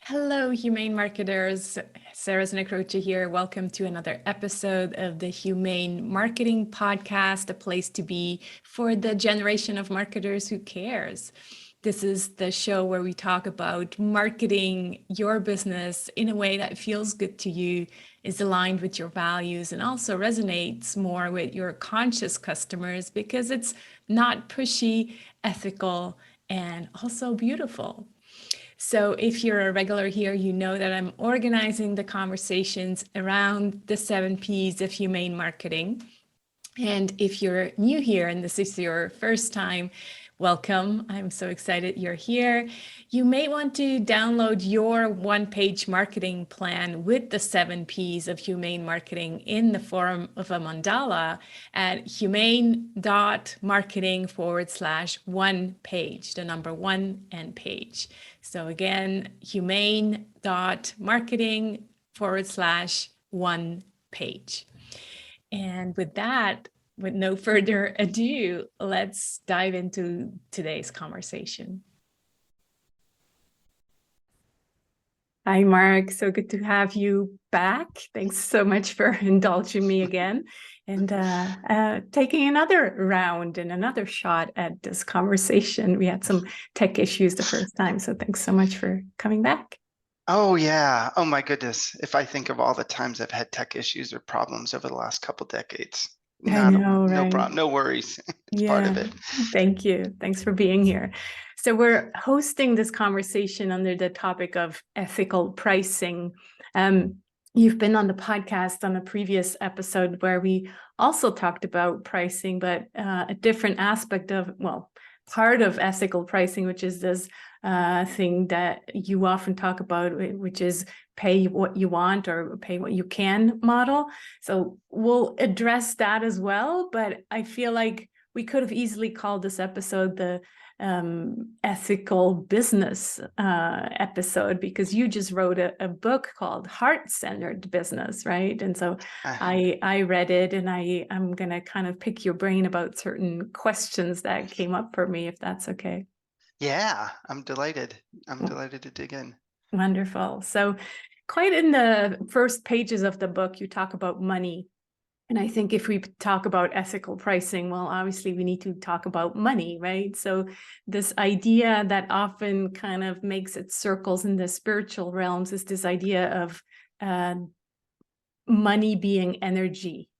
Hello, humane marketers. Sarah Znakrocha here. Welcome to another episode of the Humane Marketing Podcast, a place to be for the generation of marketers who cares. This is the show where we talk about marketing your business in a way that feels good to you, is aligned with your values, and also resonates more with your conscious customers because it's not pushy, ethical, and also beautiful. So if you're a regular here, you know that I'm organizing the conversations around the 7 Ps of humane marketing. And if you're new here and this is your first time, welcome. I'm so excited you're here. You may want to download your one-page marketing plan with the 7 Ps of humane marketing in the form of a mandala at humane.marketing/one page, the number one and page. So again, humane.marketing/one page. And with that, with no further ado, let's dive into today's conversation. Hi, Mark. So good to have you back. Thanks so much for indulging me again and taking another round and another shot at this conversation. We had some tech issues the first time, so thanks so much for coming back. Oh, yeah. Oh, my goodness. If I think of all the times I've had tech issues or problems over the last couple decades, I know, no right? problem, no worries. It's part of it. Thank you. Thanks for being here. So we're hosting this conversation under the topic of ethical pricing. You've been on the podcast on a previous episode where we also talked about pricing, but a different aspect of, well, part of ethical pricing, which is this thing that you often talk about, which is pay what you want or pay what you can model. So we'll address that as well, but I feel like we could have easily called this episode the ethical business episode, because you just wrote a book called Heart-Centered Business, right? And so I read it, and I'm going to kind of pick your brain about certain questions that came up for me, if that's okay. Yeah, I'm delighted. I'm delighted to dig in. Wonderful. So quite in the first pages of the book, you talk about money. And I think if we talk about ethical pricing, well, obviously we need to talk about money, right? So this idea that often kind of makes its circles in the spiritual realms is this idea of money being energy.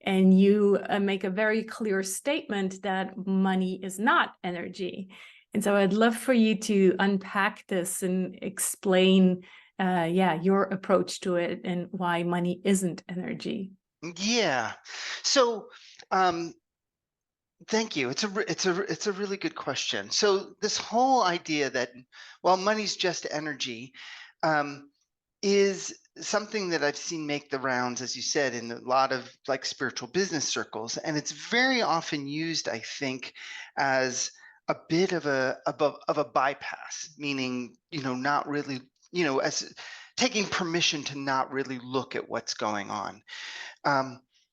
And you make a very clear statement that money is not energy. And so I'd love for you to unpack this and explain, your approach to it and why money isn't energy. Yeah. So, thank you. It's a really good question. So this whole idea that, well, money's just energy, is something that I've seen make the rounds, as you said, in a lot of like spiritual business circles, and it's very often used, I think, as a bit of a bypass, meaning, not really, as taking permission to not really look at what's going on.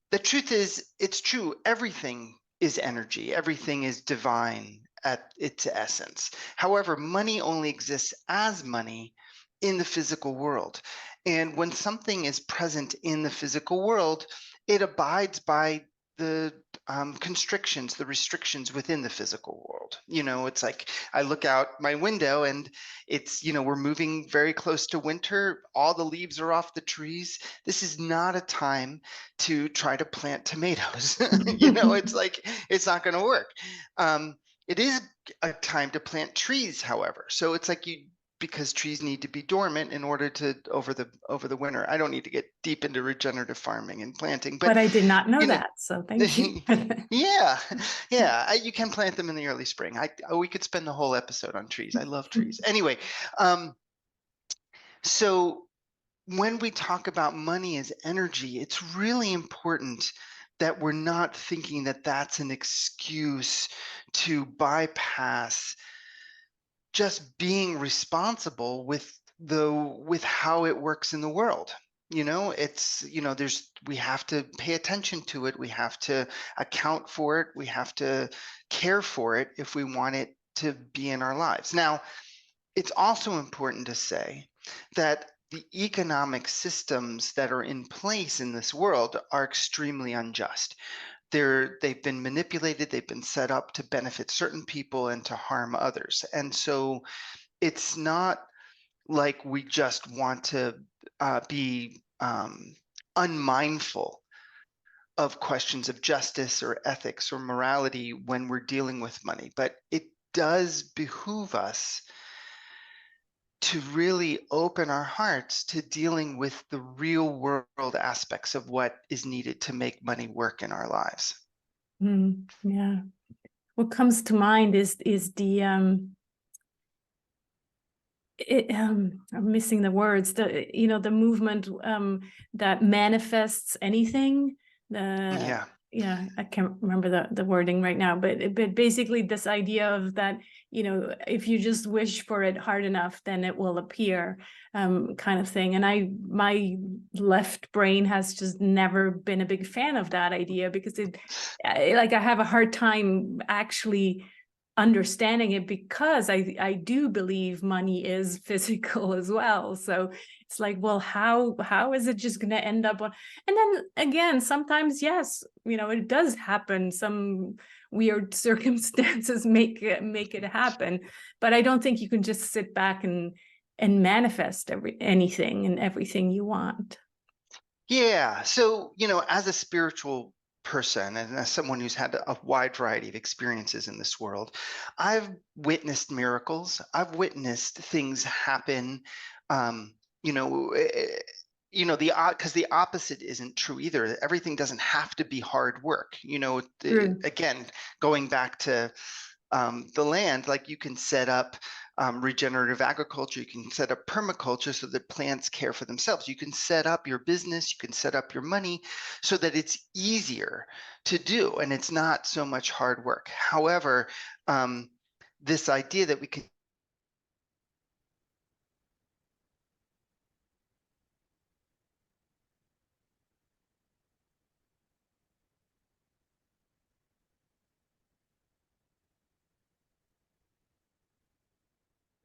The truth is, it's true. Everything is energy. Everything is divine at its essence. However, money only exists as money in the physical world. And when something is present in the physical world, it abides by the constrictions, the restrictions within the physical world. It's like I look out my window and it's, we're moving very close to winter. All the leaves are off the trees. This is not a time to try to plant tomatoes. It's like, it's not going to work. It is a time to plant trees, however. So it's like because trees need to be dormant in order to over the winter. I don't need to get deep into regenerative farming and planting, but I did not know that, so thank you. Yeah, you can plant them in the early spring. We could spend the whole episode on trees. I love trees. Anyway, so when we talk about money as energy, it's really important that we're not thinking that that's an excuse to bypass just being responsible with how it works in the world. It's, we have to pay attention to it. We have to account for it. We have to care for it if we want it to be in our lives. Now, it's also important to say that the economic systems that are in place in this world are extremely unjust. They've been manipulated, they've been set up to benefit certain people and to harm others. And so it's not like we just want to be unmindful of questions of justice or ethics or morality when we're dealing with money, but it does behoove us to really open our hearts to dealing with the real world aspects of what is needed to make money work in our lives. Yeah. What comes to mind is the I'm missing the words, the movement that manifests anything. Yeah. I can't remember the wording right now, but basically this idea of that, if you just wish for it hard enough, then it will appear, kind of thing. And my left brain has just never been a big fan of that idea, because I have a hard time actually understanding it, because I do believe money is physical as well. So it's like, well, how is it just going to end up on? And then again, sometimes, yes, it does happen. Some weird circumstances make it happen, but I don't think you can just sit back and manifest anything and everything you want. Yeah. So, as a spiritual person and as someone who's had a wide variety of experiences in this world, I've witnessed miracles. I've witnessed things happen. Um, you know, eh, because the opposite isn't true either. Everything doesn't have to be hard work. True. Again, going back to the land, like you can set up regenerative agriculture, you can set up permaculture so that plants care for themselves. You can set up your business, you can set up your money so that it's easier to do and it's not so much hard work. However, this idea that we can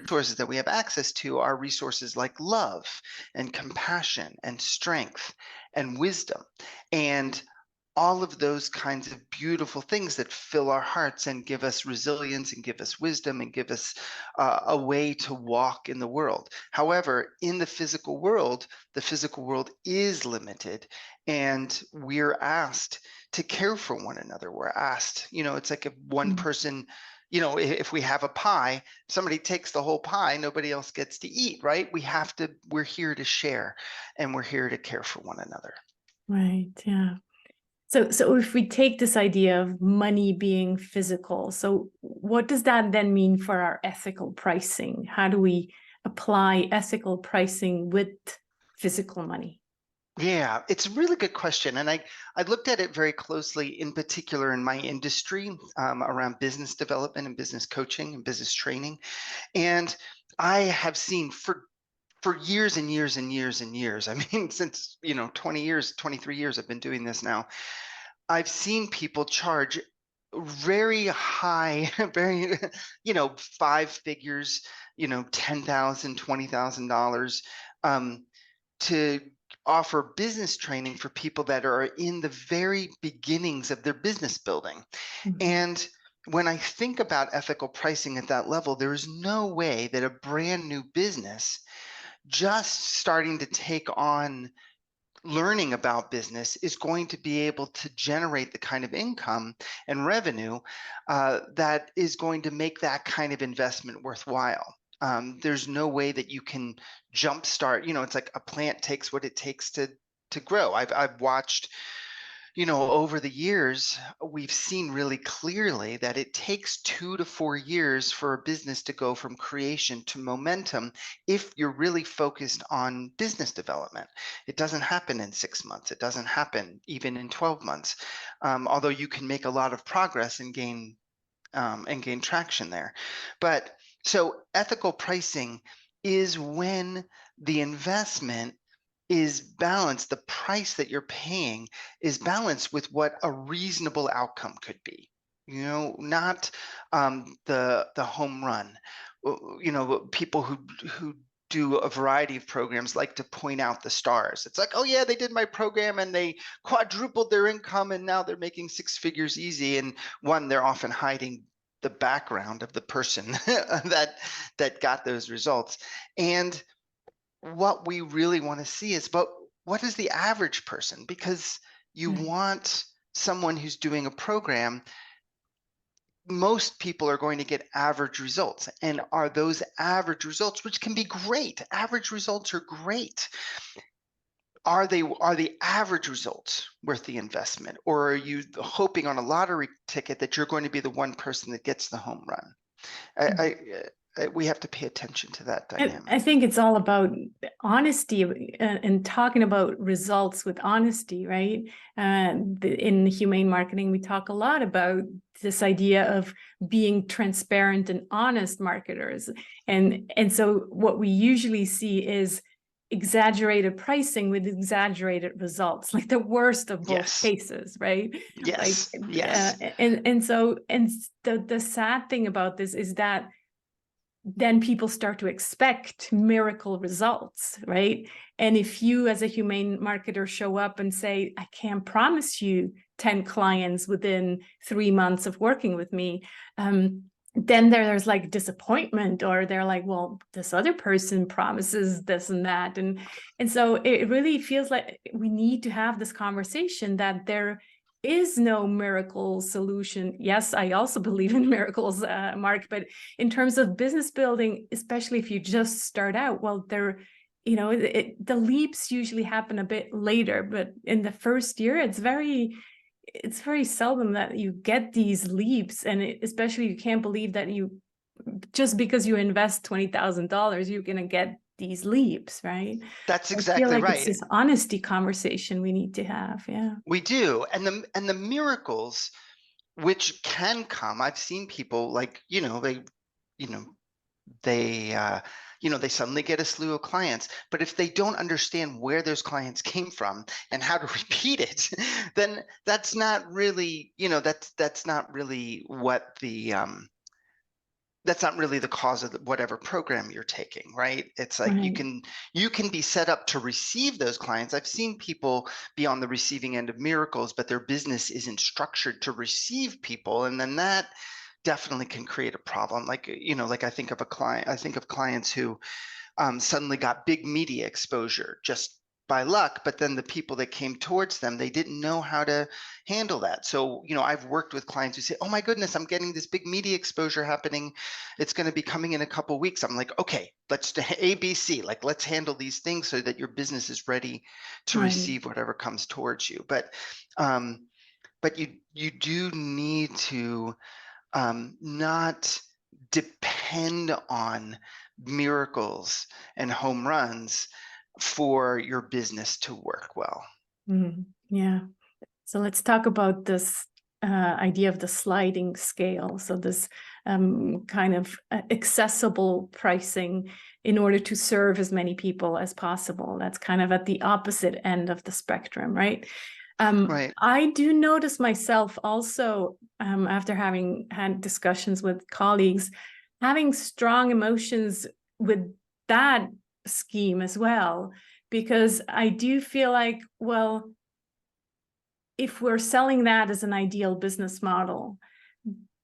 resources that we have access to are resources like love and compassion and strength and wisdom and all of those kinds of beautiful things that fill our hearts and give us resilience and give us wisdom and give us a way to walk in the world. However, in the physical world is limited, and we're asked to care for one another. We're asked, it's like if one person, if we have a pie, somebody takes the whole pie, nobody else gets to eat, right? We're here to share, and we're here to care for one another. Right. Yeah. So if we take this idea of money being physical, so what does that then mean for our ethical pricing? How do we apply ethical pricing with physical money? Yeah, it's a really good question. And I looked at it very closely, in particular in my industry, around business development and business coaching and business training. And I have seen for years and years and years and years, I mean, since, 20 years, 23 years I've been doing this now, I've seen people charge very high, very, five figures, $10,000, $20,000, to offer business training for people that are in the very beginnings of their business building. And when I think about ethical pricing at that level, there is no way that a brand new business just starting to take on learning about business is going to be able to generate the kind of income and revenue that is going to make that kind of investment worthwhile. There's no way that you can jumpstart. It's like a plant takes what it takes to grow. I've watched, over the years, we've seen really clearly that it takes 2 to 4 years for a business to go from creation to momentum if you're really focused on business development. It doesn't happen in 6 months. It doesn't happen even in 12 months, although you can make a lot of progress and gain traction there. But so ethical pricing is when the investment is balanced, the price that you're paying is balanced with what a reasonable outcome could be. Not the home run. People who do a variety of programs like to point out the stars. It's like, oh yeah, they did my program and they quadrupled their income and now they're making 6 figures easy. And one, they're often hiding the background of the person that got those results. And what we really want to see is, but what is the average person? Because you want someone who's doing a program. Most people are going to get average results, and are those average results, which can be great, average results are great, are the average results worth the investment, or are you hoping on a lottery ticket that you're going to be the one person that gets the home run? We have to pay attention to that dynamic. I think it's all about honesty and talking about results with honesty, right? In humane marketing, we talk a lot about this idea of being transparent and honest marketers. And so what we usually see is exaggerated pricing with exaggerated results, like the worst of both cases, right? Yes. And so the sad thing about this is that then people start to expect miracle results, right? And if you as a humane marketer show up and say, I can't promise you 10 clients within 3 months of working with me, then there's like disappointment, or they're like, well, this other person promises this and that. And so it really feels like we need to have this conversation that there is no miracle solution. Yes, I also believe in miracles, Mark, but in terms of business building, especially if you just start out, well, the leaps usually happen a bit later, but in the first year, it's very seldom that you get these leaps. And especially you can't believe that just because you invest $20,000, you're going to get these leaps, right? That's exactly right. It's this honesty conversation we need to have. Yeah, we do. And the miracles which can come, I've seen people like, they suddenly get a slew of clients, but if they don't understand where those clients came from and how to repeat it, then that's not really, that's not really what the that's not really the cause of whatever program you're taking, right? It's like you can be set up to receive those clients. I've seen people be on the receiving end of miracles, but their business isn't structured to receive people, and then that definitely can create a problem. Like I think of clients who suddenly got big media exposure just by luck, but then the people that came towards them, they didn't know how to handle that. So, I've worked with clients who say, oh my goodness, I'm getting this big media exposure happening. It's going to be coming in a couple of weeks. I'm like, okay, let's do ABC. Like, let's handle these things so that your business is ready to receive whatever comes towards you. But you do need to not depend on miracles and home runs for your business to work well. Yeah. So let's talk about this idea of the sliding scale. So this kind of accessible pricing in order to serve as many people as possible. That's kind of at the opposite end of the spectrum, right? Right. I do notice myself also, after having had discussions with colleagues, having strong emotions with that scheme as well, because I do feel like, well, if we're selling that as an ideal business model,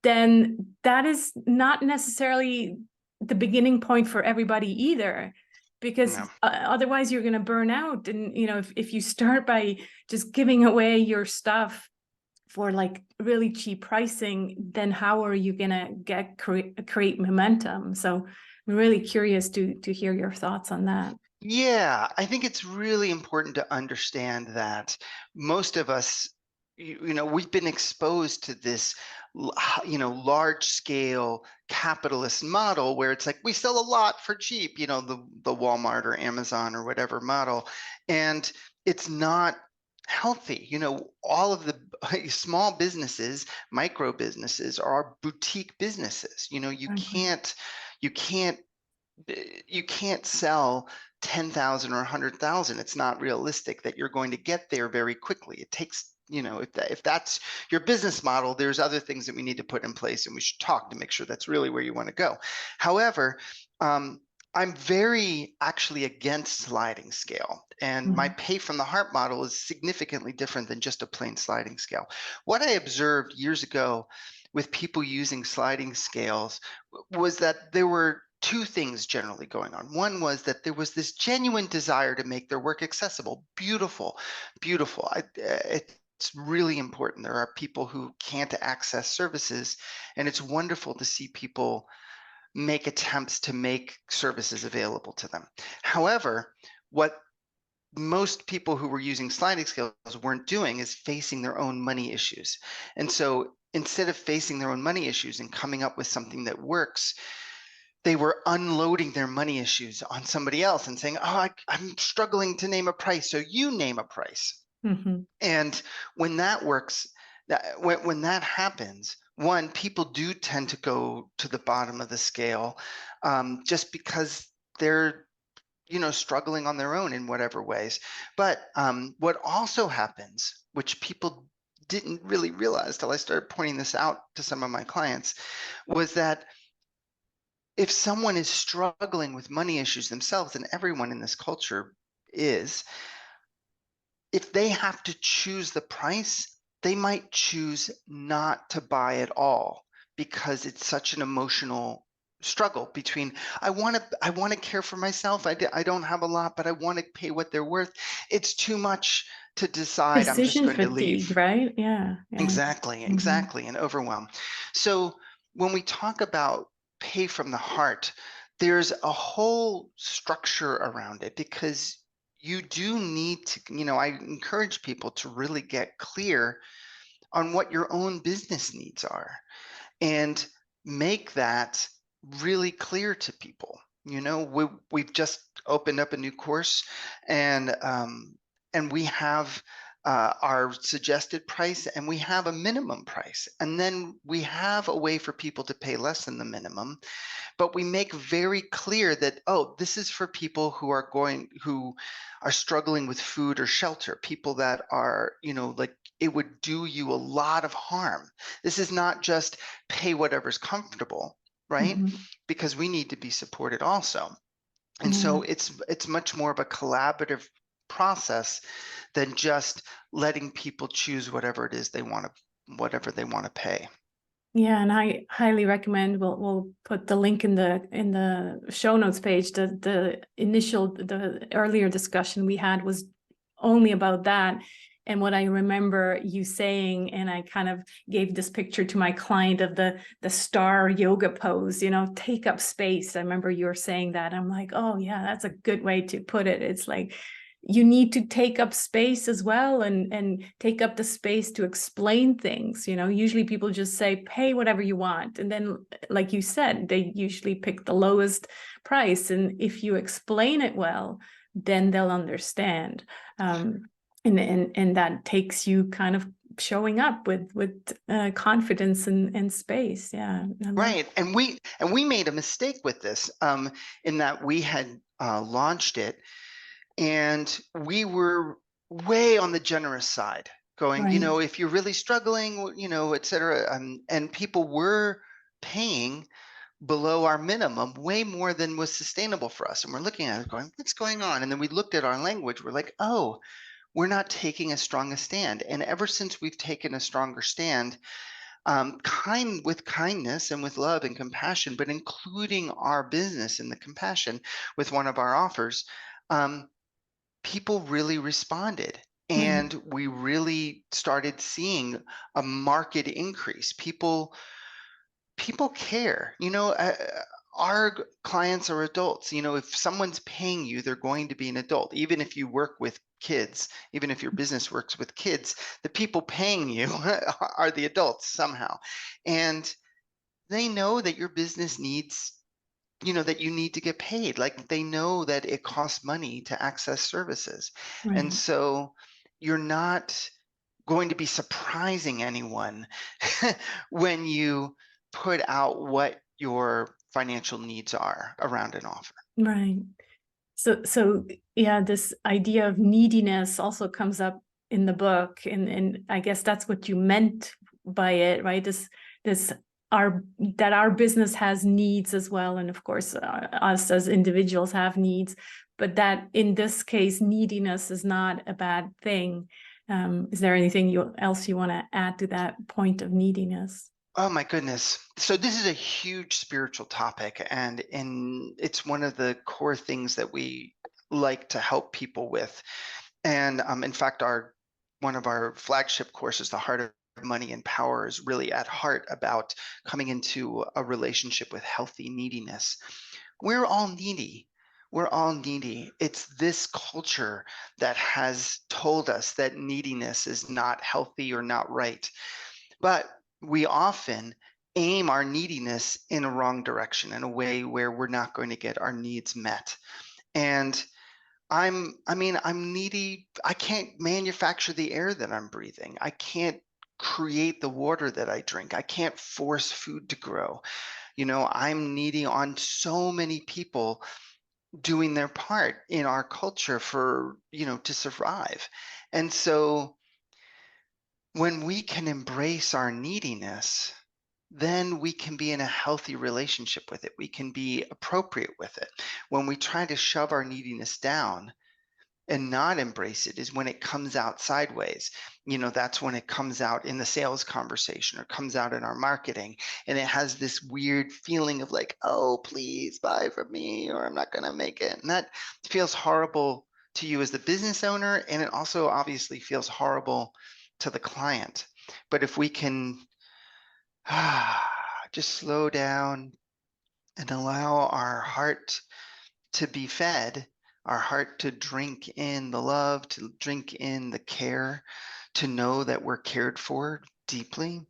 then that is not necessarily the beginning point for everybody either, because otherwise you're going to burn out. And if you start by just giving away your stuff for like really cheap pricing, then how are you going to create momentum? So I'm really curious to hear your thoughts on that. Yeah, I think it's really important to understand that most of us, we've been exposed to this, large scale capitalist model where it's like we sell a lot for cheap, the Walmart or Amazon or whatever model, and it's not healthy. All of the small businesses, micro businesses are boutique businesses. You can't sell 10,000 or 100,000. It's not realistic that you're going to get there very quickly. It takes, if that's your business model, there's other things that we need to put in place, and we should talk to make sure that's really where you want to go. However, I'm very actually against sliding scale, and my pay from the heart model is significantly different than just a plain sliding scale. What I observed years ago with people using sliding scales was that there were two things generally going on. One was that there was this genuine desire to make their work accessible, beautiful, beautiful. It's really important. There are people who can't access services, and it's wonderful to see people make attempts to make services available to them. However, what most people who were using sliding scales weren't doing is facing their own money issues. And so instead of facing their own money issues and coming up with something that works, they were unloading their money issues on somebody else and saying, oh, I'm struggling to name a price, so you name a price. And when that works, when that happens, one, people do tend to go to the bottom of the scale just because they're struggling on their own in whatever ways. But what also happens, which people didn't really realize till I started pointing this out to some of my clients, was that if someone is struggling with money issues themselves, and everyone in this culture is, if they have to choose the price, they might choose not to buy at all because it's such an emotional struggle between I want to care for myself. I don't have a lot, but I want to pay what they're worth. It's too much to decide. I'm just Decision going to fatigue, leave. right? Yeah. Exactly, and overwhelm. So when we talk about pay from the heart, there's a whole structure around it because you do need to, I encourage people to really get clear on what your own business needs are and make that really clear to people. We've just opened up a new course, and we have our suggested price, and we have a minimum price, and then we have a way for people to pay less than the minimum. But we make very clear that, oh, this is for people who are struggling with food or shelter, people that are, like it would do you a lot of harm. This is not just pay whatever's comfortable, right? Because we need to be supported also. And so it's much more of a collaborative process than just letting people choose whatever it is whatever they want to pay. Yeah, and I highly recommend. We'll put the link in the show notes page. The earlier discussion we had was only about that. And what I remember you saying, and I kind of gave this picture to my client of the star yoga pose, take up space. I remember you were saying that. I'm like, oh yeah, that's a good way to put it. It's like, you need to take up space as well and take up the space to explain things. Usually people just say, pay whatever you want. And then, like you said, they usually pick the lowest price. And if you explain it well, then they'll understand. And that takes you kind of showing up with confidence and space. Yeah. Right. And we made a mistake with this in that we had launched it, and we were way on the generous side, going, Right. if you're really struggling, et cetera. And people were paying below our minimum way more than was sustainable for us. And we're looking at it going, what's going on? And then we looked at our language. We're like, oh, we're not taking as strong a stand. And ever since we've taken a stronger stand, with kindness and with love and compassion, but including our business in the compassion with one of our offers, people really responded, and we really started seeing a market increase. People care. Our clients are adults. If someone's paying you, they're going to be an adult. Even if you work with kids, even if your business works with kids, the people paying you are the adults somehow. And they know that your business needs, that you need to get paid. Like, they know that it costs money to access services. Right. And so you're not going to be surprising anyone when you put out what your financial needs are around an offer. Right. So yeah, this idea of neediness also comes up in the book, and I guess that's what you meant by it, right? This our business has needs as well, and of course us as individuals have needs, but that in this case neediness is not a bad thing. Is there anything else you want to add to that point of neediness? Oh my goodness. So this is a huge spiritual topic, and it's one of the core things that we like to help people with. And in fact, one of our flagship courses, The Heart of Money and Power, is really at heart about coming into a relationship with healthy neediness. We're all needy. We're all needy. It's this culture that has told us that neediness is not healthy or not right. But we often aim our neediness in a wrong direction, in a way where we're not going to get our needs met. And I'm needy. I can't manufacture the air that I'm breathing. I can't create the water that I drink. I can't force food to grow. I'm needy on so many people doing their part in our culture for, to survive. And so when we can embrace our neediness, then we can be in a healthy relationship with it. We can be appropriate with it. When we try to shove our neediness down and not embrace it is when it comes out sideways. That's when it comes out in the sales conversation or comes out in our marketing. And it has this weird feeling of like, oh, please buy from me or I'm not going to make it. And that feels horrible to you as the business owner. And it also obviously feels horrible to the client. But if we can just slow down and allow our heart to be fed, our heart to drink in the love, to drink in the care, to know that we're cared for deeply,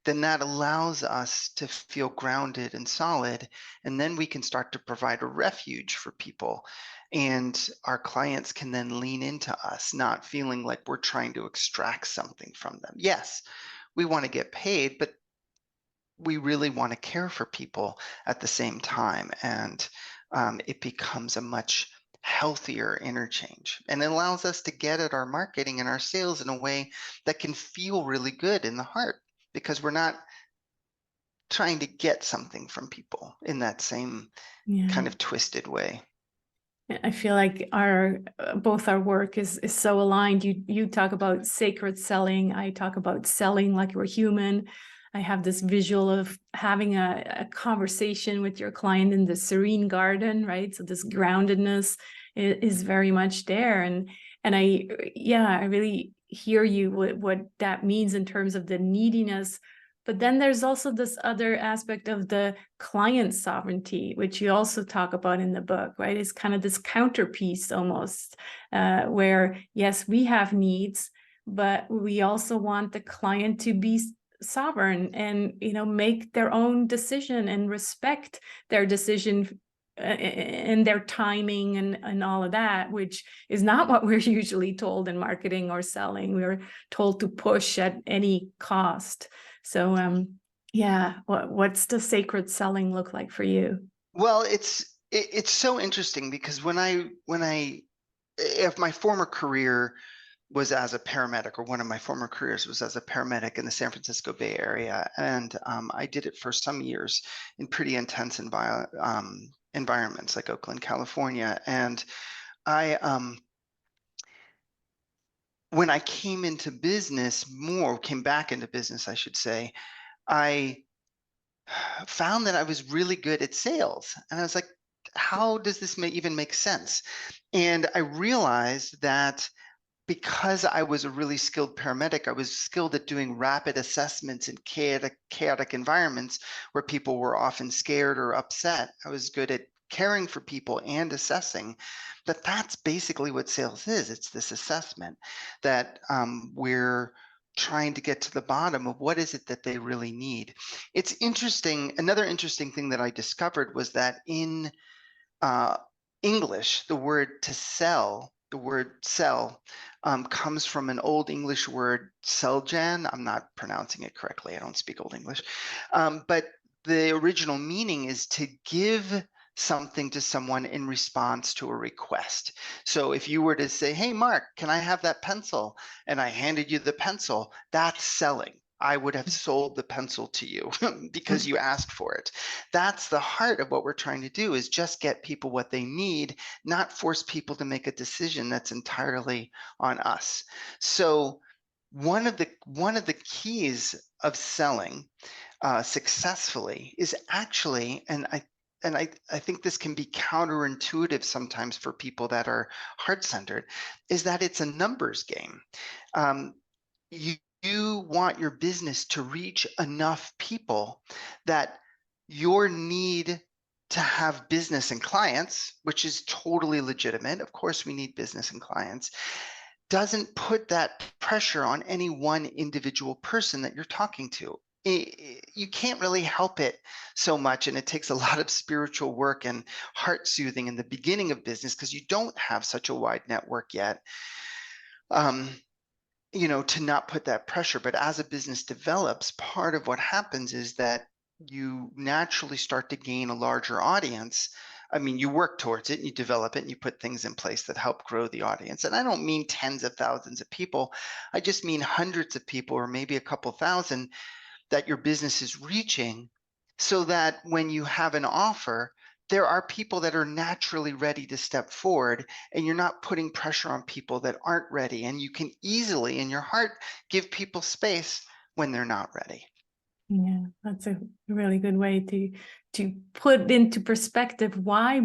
then that allows us to feel grounded and solid. And then we can start to provide a refuge for people. And our clients can then lean into us, not feeling like we're trying to extract something from them. Yes, we want to get paid, but we really want to care for people at the same time. And it becomes a much healthier interchange. And it allows us to get at our marketing and our sales in a way that can feel really good in the heart, because we're not trying to get something from people in that same kind of twisted way. I feel like both our work is so aligned. You talk about sacred selling. I talk about selling like we're human. I have this visual of having a conversation with your client in the serene garden, right? So this groundedness is very much there. And I really hear you what that means in terms of the neediness. But then there's also this other aspect of the client sovereignty, which you also talk about in the book, right? It's kind of this counterpiece almost, where yes, we have needs, but we also want the client to be sovereign and make their own decision and respect their decision and their timing and all of that, which is not what we're usually told in marketing or selling. We're told to push at any cost. So what's the sacred selling look like for you? Well, it's so interesting because if my former career was as a paramedic, or one of my former careers was as a paramedic in the San Francisco Bay Area. And I did it for some years in pretty intense environments like Oakland, California. And when I came back into business, I should say, I found that I was really good at sales. And I was like, how does this even make sense? And I realized that because I was a really skilled paramedic, I was skilled at doing rapid assessments in chaotic environments where people were often scared or upset. I was good at caring for people and assessing. But that's basically what sales is. It's this assessment that we're trying to get to the bottom of what is it that they really need. It's interesting. Another interesting thing that I discovered was that in English, the word sell comes from an Old English word, seljan. I'm not pronouncing it correctly. I don't speak Old English. But the original meaning is to give something to someone in response to a request. So if you were to say, hey, Mark, can I have that pencil? And I handed you the pencil, that's selling. I would have sold the pencil to you because you asked for it. That's the heart of what we're trying to do, is just get people what they need, not force people to make a decision that's entirely on us. So one of the keys of selling successfully is actually, and I think this can be counterintuitive sometimes for people that are heart-centered, is that it's a numbers game. You want your business to reach enough people that your need to have business and clients, which is totally legitimate. Of course, we need business and clients, doesn't put that pressure on any one individual person that you're talking to. You can't really help it so much, and it takes a lot of spiritual work and heart soothing in the beginning of business because you don't have such a wide network yet, to not put that pressure. But as a business develops, part of what happens is that you naturally start to gain a larger audience. I mean, you work towards it and you develop it and you put things in place that help grow the audience. And I don't mean tens of thousands of people. I just mean hundreds of people, or maybe a couple thousand, that your business is reaching, so that when you have an offer, there are people that are naturally ready to step forward, and you're not putting pressure on people that aren't ready. And you can easily, in your heart, give people space when they're not ready. Yeah, that's a really good way to put into perspective why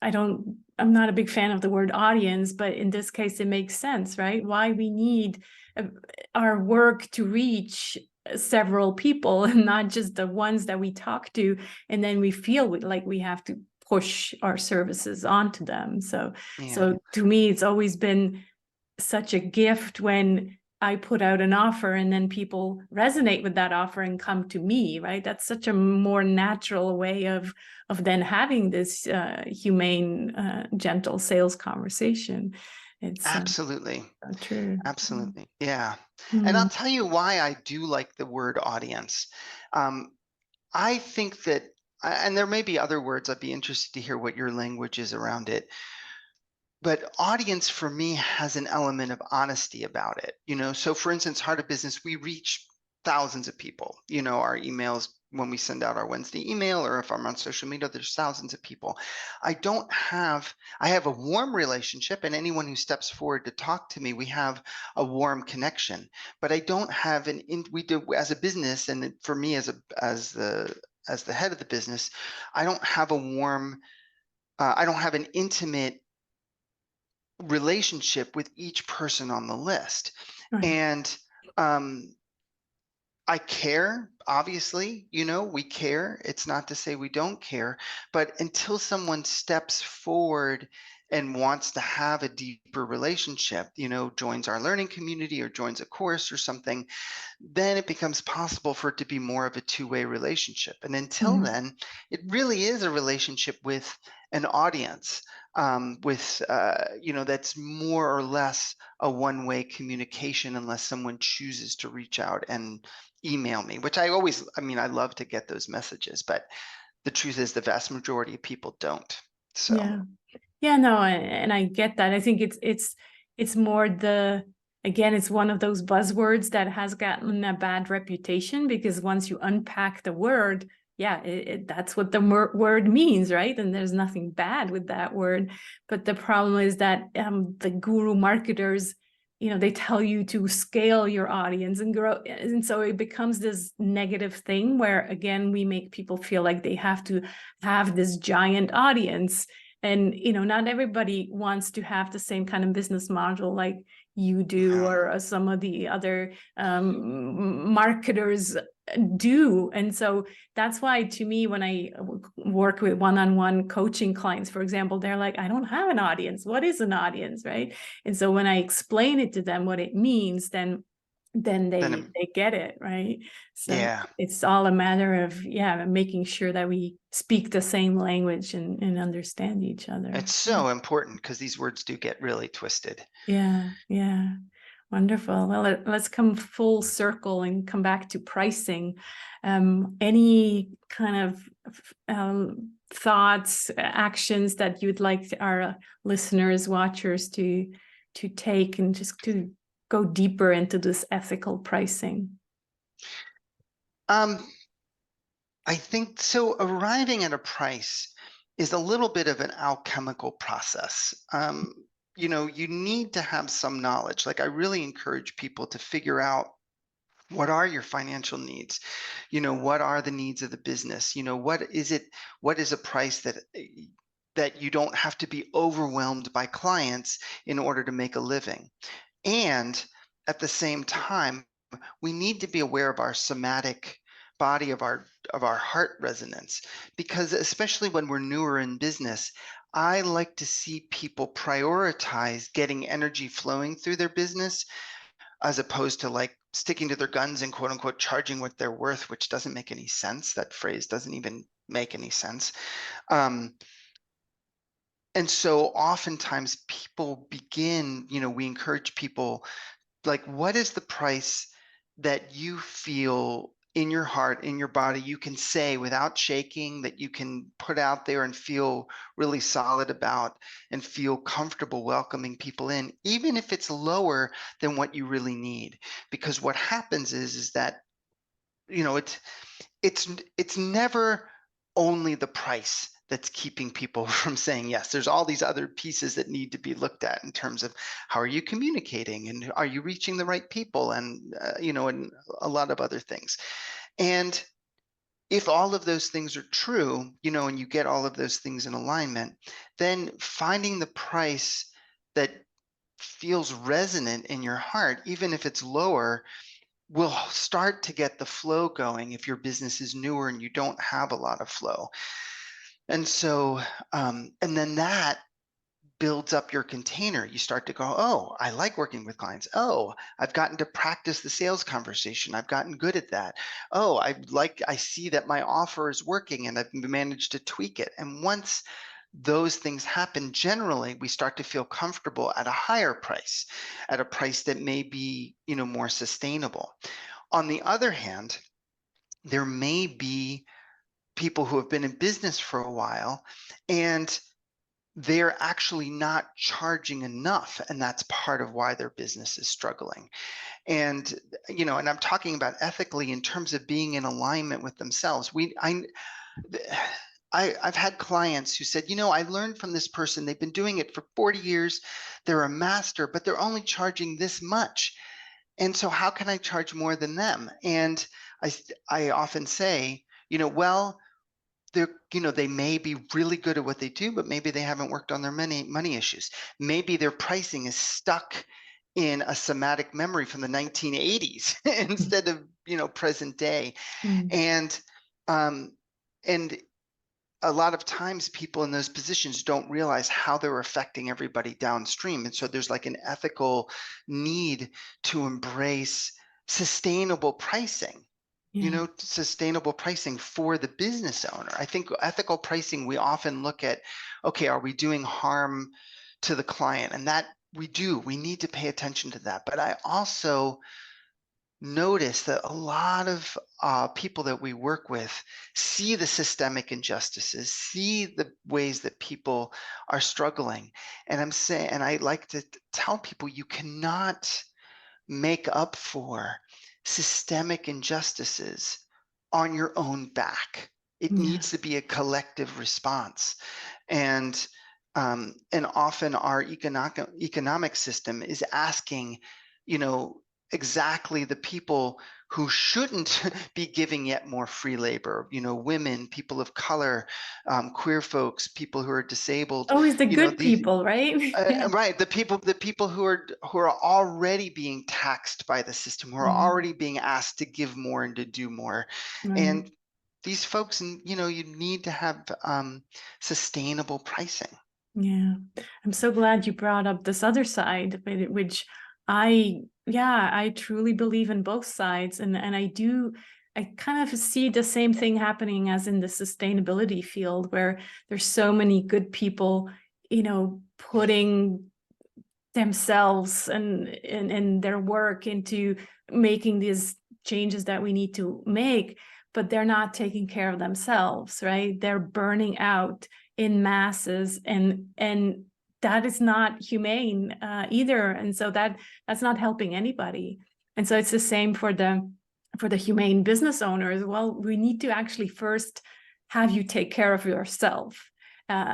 I'm not a big fan of the word audience, but in this case it makes sense, right? Why we need our work to reach several people and not just the ones that we talk to, and then we feel like we have to push our services onto them. So to me, it's always been such a gift when I put out an offer and then people resonate with that offer and come to me, right? That's such a more natural way of then having this humane, gentle sales conversation. It's absolutely true. Absolutely. Yeah. Mm. And I'll tell you why I do like the word audience. I think that, and there may be other words, I'd be interested to hear what your language is around it. But audience for me has an element of honesty about it. So for instance, Heart of Business, we reach thousands of people. Our emails, when we send out our Wednesday email, or if I'm on social media, there's thousands of people. I have a warm relationship, and anyone who steps forward to talk to me, we have a warm connection. But I don't have we do as a business, and for me as the head of the business, I don't have I don't have an intimate relationship with each person on the list. Right. And I care, obviously, we care. It's not to say we don't care, but until someone steps forward and wants to have a deeper relationship, joins our learning community or joins a course or something, then it becomes possible for it to be more of a two-way relationship. And until then, it really is a relationship with an audience, that's more or less a one-way communication, unless someone chooses to reach out and email me, which I love to get those messages, but the truth is the vast majority of people don't. So no, and I get that. I think it's more again, it's one of those buzzwords that has gotten a bad reputation, because once you unpack the word, that's what the word means, right? And there's nothing bad with that word. But the problem is that the guru marketers, they tell you to scale your audience and grow. And so it becomes this negative thing where, again, we make people feel like they have to have this giant audience. And, not everybody wants to have the same kind of business model like you do, or some of the other marketers do. And so that's why, to me, when I work with one-on-one coaching clients, for example, they're like, I don't have an audience. What is an audience, right? And so when I explain it to them what it means, then they get it, right? So it's all a matter of making sure that we speak the same language and understand each other. It's so important, because these words do get really twisted. Yeah. Wonderful. Well, let's come full circle and come back to pricing. Any kind of thoughts, actions that you'd like our listeners, watchers to take, and just to go deeper into this ethical pricing? I think so. Arriving at a price is a little bit of an alchemical process. You need to have some knowledge. Like, I really encourage people to figure out, what are your financial needs? What are the needs of the business? What is a price that you don't have to be overwhelmed by clients in order to make a living? And at the same time, we need to be aware of our somatic body, of our heart resonance, because especially when we're newer in business, I like to see people prioritize getting energy flowing through their business, as opposed to like sticking to their guns and quote unquote charging what they're worth, which doesn't make any sense. That phrase doesn't even make any sense. And so oftentimes people begin, we encourage people, like, what is the price that you feel in your heart, in your body, you can say without shaking, that you can put out there and feel really solid about and feel comfortable welcoming people in, even if it's lower than what you really need? Because what happens is that, it's never only the price that's keeping people from saying yes. There's all these other pieces that need to be looked at in terms of, how are you communicating, and are you reaching the right people, and and a lot of other things. And if all of those things are true, and you get all of those things in alignment, then finding the price that feels resonant in your heart, even if it's lower, will start to get the flow going if your business is newer and you don't have a lot of flow. And so, and then that builds up your container. You start to go, oh, I like working with clients. Oh, I've gotten to practice the sales conversation. I've gotten good at that. Oh, I see that my offer is working and I've managed to tweak it. And once those things happen, generally we start to feel comfortable at a higher price, at a price that may be, more sustainable. On the other hand, there may be people who have been in business for a while, and they're actually not charging enough, and that's part of why their business is struggling. And and I'm talking about ethically in terms of being in alignment with themselves. I've had clients who said, I learned from this person. They've been doing it for 40 years. They're a master, but they're only charging this much. And so how can I charge more than them? And I often say, well, they may be really good at what they do, but maybe they haven't worked on their money issues. Maybe their pricing is stuck in a somatic memory from the 1980s instead of, present day. And a lot of times people in those positions don't realize how they're affecting everybody downstream. And so there's like an ethical need to embrace sustainable pricing. Sustainable pricing for the business owner. I think ethical pricing, we often look at, okay, are we doing harm to the client? And that we do. We need to pay attention to that. But I also notice that a lot of people that we work with see the systemic injustices, see the ways that people are struggling. And I like to tell people, you cannot make up for systemic injustices on your own back. It needs to be a collective response. And often our economic system is asking, exactly the people who shouldn't be giving yet more free labor, women, people of color, queer folks, people who are disabled. Always the good people, right? Right. The people who are already being taxed by the system, who are already being asked to give more and to do more. And these folks, you need to have sustainable pricing. Yeah. I'm so glad you brought up this other side, which I truly believe in both sides. And I kind of see the same thing happening as in the sustainability field, where there's so many good people, putting themselves and their work into making these changes that we need to make, but they're not taking care of themselves, right? They're burning out in masses, and that is not humane either. And so that's not helping anybody. And so it's the same for the humane business owners. Well, we need to actually first have you take care of yourself.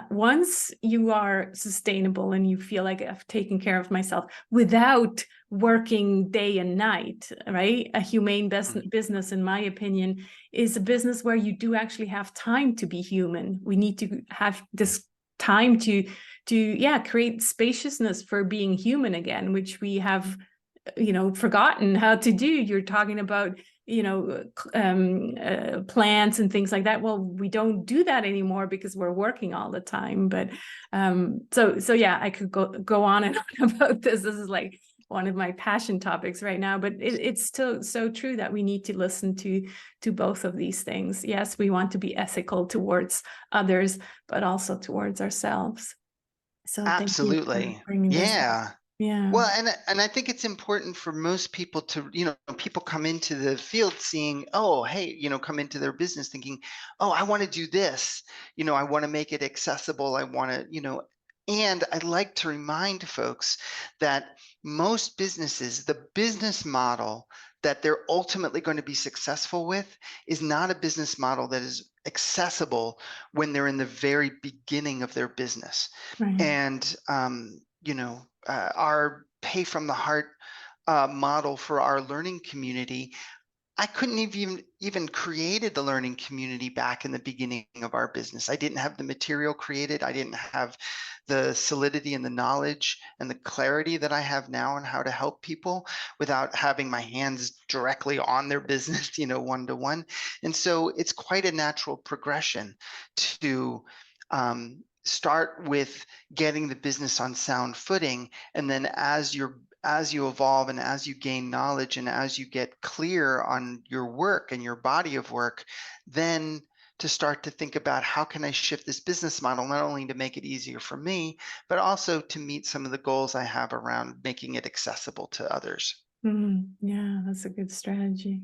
Once you are sustainable and you feel like I've taken care of myself without working day and night, right? A humane business, in my opinion, is a business where you do actually have time to be human. We need to have this time to create spaciousness for being human again, which we have forgotten how to do. You're talking about plants and things like that. Well, we don't do that anymore because we're working all the time. But so yeah, I could go on and on about this. This is like one of my passion topics right now, but it's still so true that we need to listen to both of these things. Yes, we want to be ethical towards others, but also towards ourselves. So Absolutely. thank you for bringing this up. Yeah. Well, and I think it's important for most people to, people come into the field seeing, oh, hey, come into their business thinking, oh, I want to do this, I want to make it accessible. I want to, and I'd like to remind folks that most businesses, the business model that they're ultimately going to be successful with is not a business model that is accessible when they're in the very beginning of their business. Right. And, our pay from the heart model for our learning community, I couldn't have even created the learning community back in the beginning of our business. I didn't have the material created. I didn't have the solidity and the knowledge and the clarity that I have now on how to help people without having my hands directly on their business, one-to-one. And so it's quite a natural progression to start with getting the business on sound footing, and then as you evolve and as you gain knowledge and as you get clear on your work and your body of work, then to start to think about how can I shift this business model, not only to make it easier for me, but also to meet some of the goals I have around making it accessible to others. Yeah, that's a good strategy.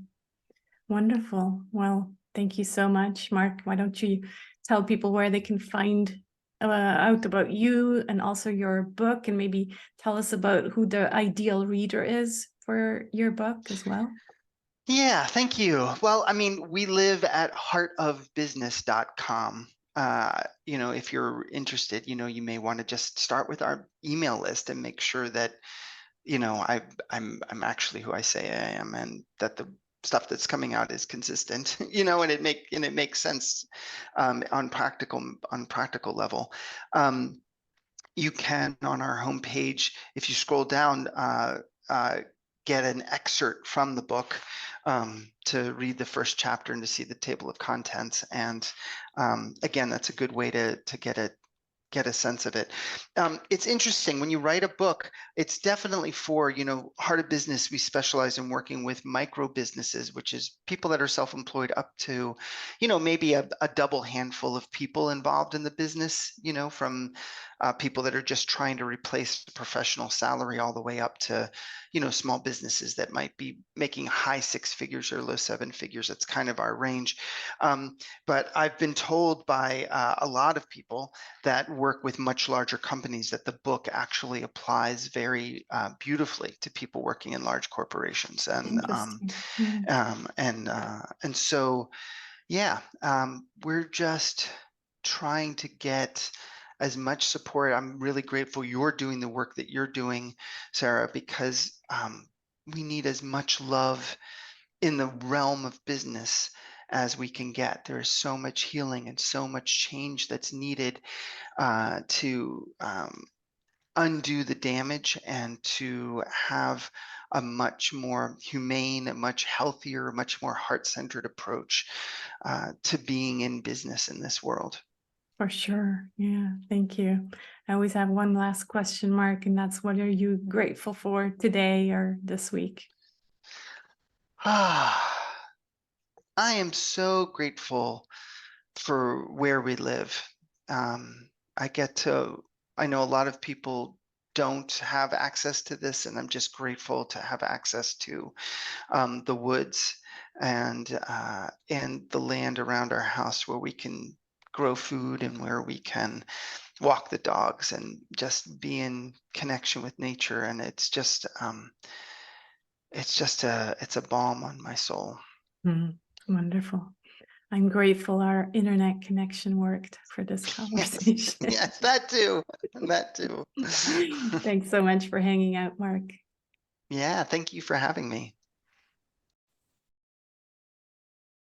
Wonderful. Well, thank you so much, Mark. Why don't you tell people where they can find out about you and also your book, and maybe tell us about who the ideal reader is for your book as well? Yeah, thank you. Well, I mean, we live at heartofbusiness.com. If you're interested, you may want to just start with our email list and make sure that, I'm actually who I say I am, and that the stuff that's coming out is consistent, and it makes sense on practical level. You can, on our homepage, if you scroll down, get an excerpt from the book to read the first chapter and to see the table of contents. And again, that's a good way to get a sense of it. It's interesting when you write a book, it's definitely for, Heart of Business. We specialize in working with micro businesses, which is people that are self-employed up to, maybe a double handful of people involved in the business, from people that are just trying to replace professional salary all the way up to, small businesses that might be making high 6 figures or low 7 figures. That's kind of our range. But I've been told by a lot of people that work with much larger companies that the book actually applies very beautifully to people working in large corporations. And and so, yeah, we're just trying to get as much support. I'm really grateful you're doing the work that you're doing, Sarah, because we need as much love in the realm of business as we can get. There is so much healing and so much change that's needed to undo the damage and to have a much more humane, a much healthier, much more heart-centered approach to being in business in this world. For sure. Yeah, thank you. I always have one last question, Mark, and that's, what are you grateful for today or this week? I am so grateful for where we live. I know a lot of people don't have access to this, and I'm just grateful to have access to the woods and the land around our house where we can grow food and where we can walk the dogs and just be in connection with nature. And it's just it's a balm on my soul. Wonderful. I'm grateful our internet connection worked for this conversation. Yes, that too. That too. Thanks so much for hanging out, Mark. Yeah, thank you for having me.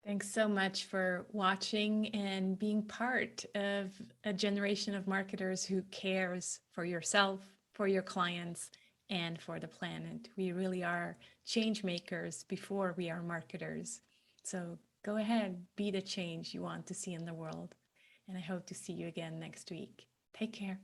Thanks so much for watching and being part of a generation of marketers who cares for yourself, for your clients, and for the planet. We really are change makers before we are marketers. So go ahead, be the change you want to see in the world. And I hope to see you again next week. Take care.